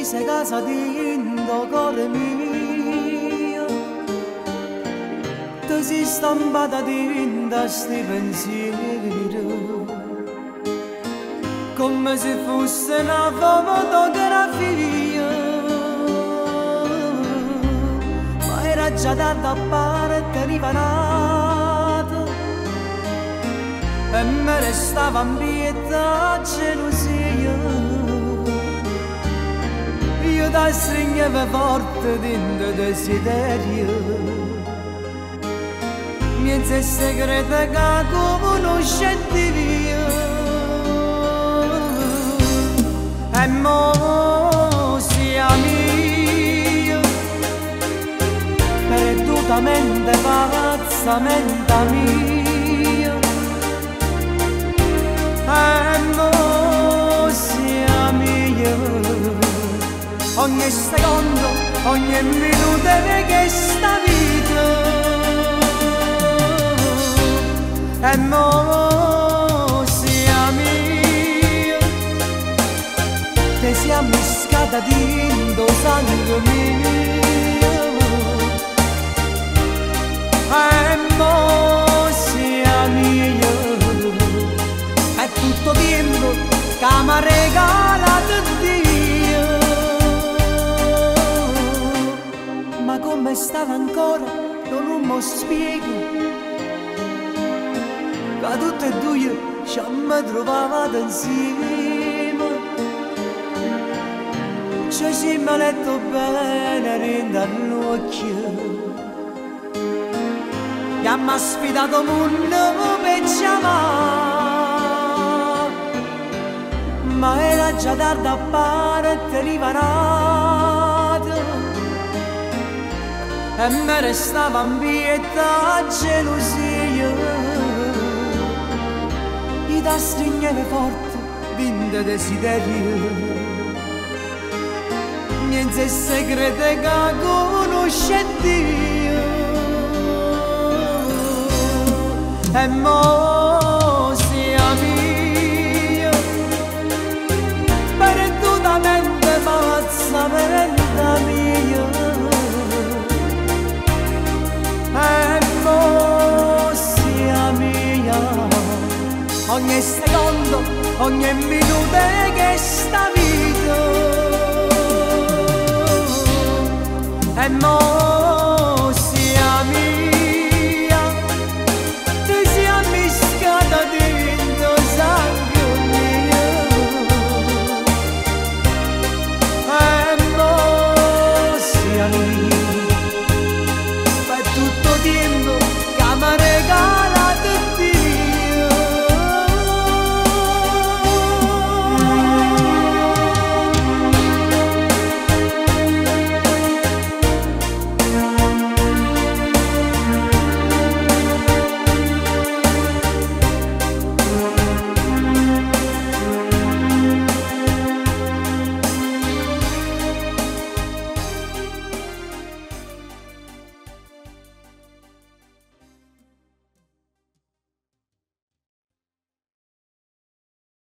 ti sei casa dentro cuore mio, ti sei stampata dentro sti pensieri, come se fosse una fotografia, ma era già da parte riparato e mi restava ambietta gelosia. Io ti stringevo forte dentro desiderio, miezze segrete che conoscetti via. E mo siamo io, perdutamente pazzamente mia. E mo siamo io, ogni secondo, ogni minuto di questa vita. E mo siamo io, te siamo miscata dentro sangue mio. E mo siamo io, è tutto tempo che mi ha regalato Dio. Ma come stava ancora non mi spiego, che tutte e due ci abbiamo trovato insieme. Ci siamo letto bene dentro all'occhio, e abbiamo sfidato il mondo per chiamare, ma era già tardi a parte riparato e mi restava ambietta gelosia. I ti stringevo forte dentro desiderio, niente segrete che conoscetti io. E mo siamo io, perdutamente pazzamente mia. E mo siamo io, ogni secondo, ogni minuto che sta vita. E mo